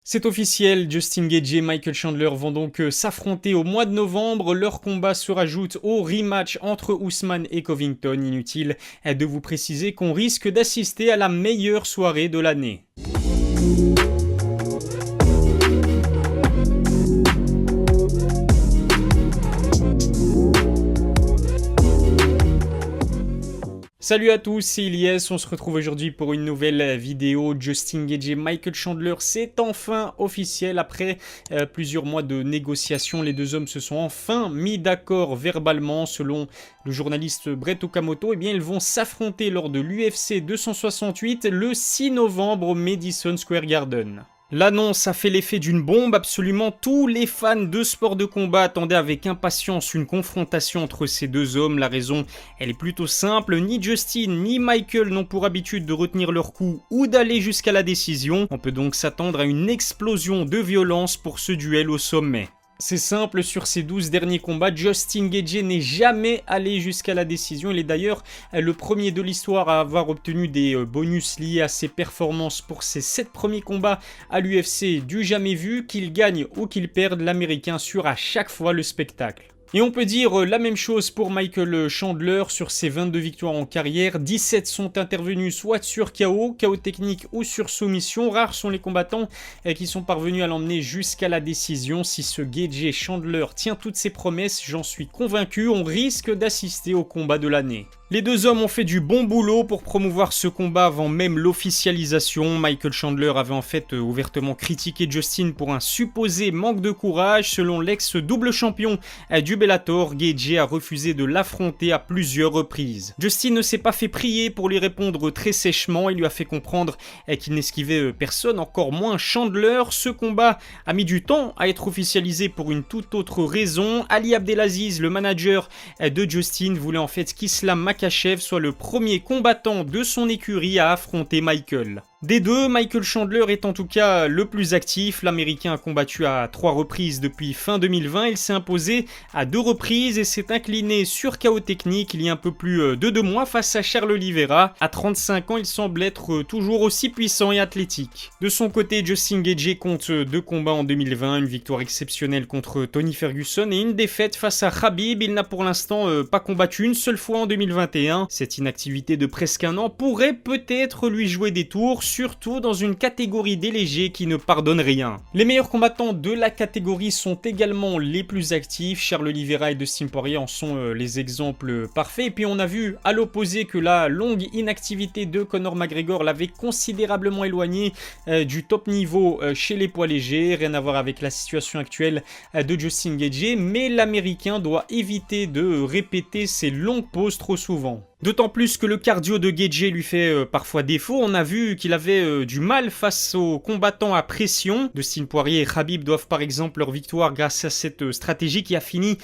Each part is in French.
C'est officiel, Justin Gaethje et Michael Chandler vont donc s'affronter au mois de novembre. Leur combat se rajoute au rematch entre Usman et Covington. Inutile de vous préciser qu'on risque d'assister à la meilleure soirée de l'année. Salut à tous, c'est Ilyes, on se retrouve aujourd'hui pour une nouvelle vidéo. Justin Gaethje et Michael Chandler, c'est enfin officiel. Après plusieurs mois de négociations, les deux hommes se sont enfin mis d'accord verbalement. Selon le journaliste Brett Okamoto, eh bien, ils vont s'affronter lors de l'UFC 268 le 6 novembre au Madison Square Garden. L'annonce a fait l'effet d'une bombe, absolument tous les fans de sport de combat attendaient avec impatience une confrontation entre ces deux hommes. La raison, elle est plutôt simple, ni Justin ni Michael n'ont pour habitude de retenir leur coup ou d'aller jusqu'à la décision. On peut donc s'attendre à une explosion de violence pour ce duel au sommet. C'est simple, sur ces 12 derniers combats, Justin Gaethje n'est jamais allé jusqu'à la décision. Il est d'ailleurs le premier de l'histoire à avoir obtenu des bonus liés à ses performances pour ses 7 premiers combats à l'UFC du jamais vu. Qu'il gagne ou qu'il perde, l'Américain assure à chaque fois le spectacle. Et on peut dire la même chose pour Michael Chandler. Sur ses 22 victoires en carrière, 17 sont intervenus soit sur KO technique ou sur soumission. Rares sont les combattants qui sont parvenus à l'emmener jusqu'à la décision. Si ce Gaethje Chandler tient toutes ses promesses, j'en suis convaincu, on risque d'assister au combat de l'année. Les deux hommes ont fait du bon boulot pour promouvoir ce combat avant même l'officialisation. Michael Chandler avait en fait ouvertement critiqué Justin pour un supposé manque de courage. Selon l'ex-double champion du Bellator, Gaethje a refusé de l'affronter à plusieurs reprises. Justin ne s'est pas fait prier pour lui répondre très sèchement. Il lui a fait comprendre qu'il n'esquivait personne, encore moins Chandler. Ce combat a mis du temps à être officialisé pour une toute autre raison. Ali Abdelaziz, le manager de Justin, voulait en fait qu'Islam Makhachev soit le premier combattant de son écurie à affronter Michael. Des deux, Michael Chandler est en tout cas le plus actif. L'Américain a combattu à 3 reprises depuis fin 2020. Il s'est imposé à 2 reprises et s'est incliné sur KO technique il y a un peu plus de 2 mois face à Charles Oliveira. À 35 ans, il semble être toujours aussi puissant et athlétique. De son côté, Justin Gaethje compte 2 combats en 2020, une victoire exceptionnelle contre Tony Ferguson et une défaite face à Khabib. Il n'a pour l'instant pas combattu une seule fois en 2021. Cette inactivité de presque un an pourrait peut-être lui jouer des tours, surtout dans une catégorie des légers qui ne pardonne rien. Les meilleurs combattants de la catégorie sont également les plus actifs. Charles Oliveira et Dustin Poirier en sont les exemples parfaits. Et puis on a vu à l'opposé que la longue inactivité de Conor McGregor l'avait considérablement éloigné du top niveau chez les poids légers. Rien à voir avec la situation actuelle de Justin Gaethje, mais l'Américain doit éviter de répéter ses longues pauses trop souvent. D'autant plus que le cardio de Gaethje lui fait parfois défaut. On a vu qu'il avait du mal face aux combattants à pression. Dustin Poirier et Khabib doivent par exemple leur victoire grâce à cette stratégie qui a fini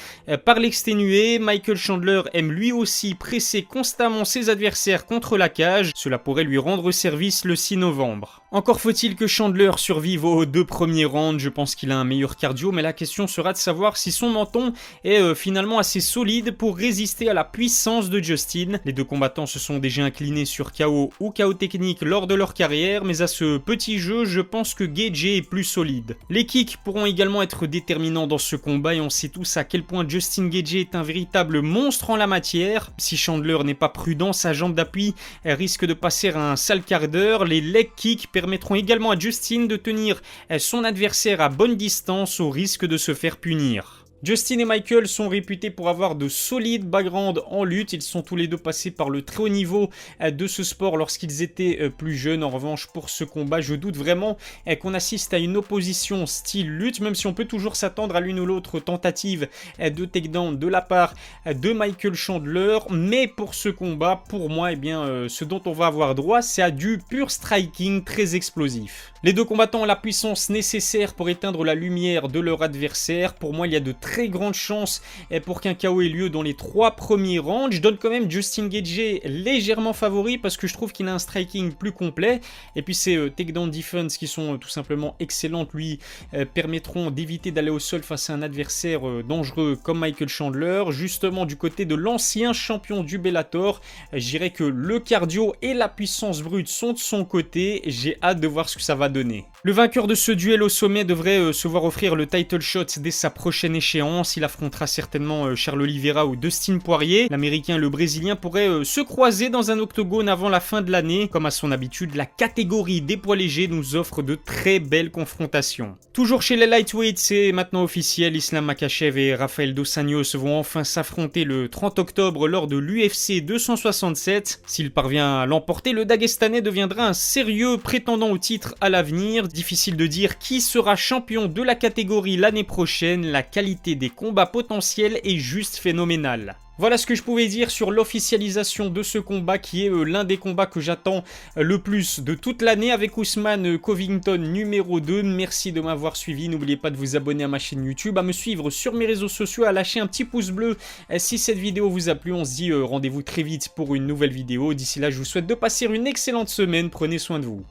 par l'exténuer. Michael Chandler aime lui aussi presser constamment ses adversaires contre la cage. Cela pourrait lui rendre service le 6 novembre. Encore faut-il que Chandler survive aux 2 premiers rounds. Je pense qu'il a un meilleur cardio, mais la question sera de savoir si son menton est finalement assez solide pour résister à la puissance de Justin. Les 2 combattants se sont déjà inclinés sur KO ou KO technique lors de leur carrière, mais à ce petit jeu, je pense que Gaethje est plus solide. Les kicks pourront également être déterminants dans ce combat et on sait tous à quel point Justin Gaethje est un véritable monstre en la matière. Si Chandler n'est pas prudent, sa jambe d'appui risque de passer un sale quart d'heure. Les leg kicks permettront également à Justin de tenir son adversaire à bonne distance au risque de se faire punir. Justin et Michael sont réputés pour avoir de solides backgrounds en lutte. Ils sont tous les deux passés par le très haut niveau de ce sport lorsqu'ils étaient plus jeunes. En revanche, pour ce combat, je doute vraiment qu'on assiste à une opposition style lutte, même si on peut toujours s'attendre à l'une ou l'autre tentative de takedown de la part de Michael Chandler. Mais pour ce combat, pour moi, eh bien, ce dont on va avoir droit, c'est à du pur striking très explosif. Les 2 combattants ont la puissance nécessaire pour éteindre la lumière de leur adversaire. Pour moi, il y a de très très grande chance pour qu'un KO ait lieu dans les 3 premiers rounds. Je donne quand même Justin Gaethje légèrement favori parce que je trouve qu'il a un striking plus complet. Et puis ces takedown defense qui sont tout simplement excellentes lui permettront d'éviter d'aller au sol face à un adversaire dangereux comme Michael Chandler. Justement du côté de l'ancien champion du Bellator, je dirais que le cardio et la puissance brute sont de son côté. J'ai hâte de voir ce que ça va donner. Le vainqueur de ce duel au sommet devrait se voir offrir le title shot dès sa prochaine échéance. Il affrontera certainement Charles Oliveira ou Dustin Poirier. L'américain et le brésilien pourraient se croiser dans un octogone avant la fin de l'année. Comme à son habitude, la catégorie des poids légers nous offre de très belles confrontations. Toujours chez les lightweights, c'est maintenant officiel. Islam Makhachev et Rafael Dos Anjos vont enfin s'affronter le 30 octobre lors de l'UFC 267. S'il parvient à l'emporter, le Dagestanais deviendra un sérieux prétendant au titre à l'avenir. Difficile de dire qui sera champion de la catégorie l'année prochaine. La qualité des combats potentiels est juste phénoménale. Voilà ce que je pouvais dire sur l'officialisation de ce combat qui est l'un des combats que j'attends le plus de toute l'année avec Usman Covington numéro 2. Merci de m'avoir suivi. N'oubliez pas de vous abonner à ma chaîne YouTube, à me suivre sur mes réseaux sociaux, à lâcher un petit pouce bleu si cette vidéo vous a plu. On se dit rendez-vous très vite pour une nouvelle vidéo. D'ici là, je vous souhaite de passer une excellente semaine. Prenez soin de vous.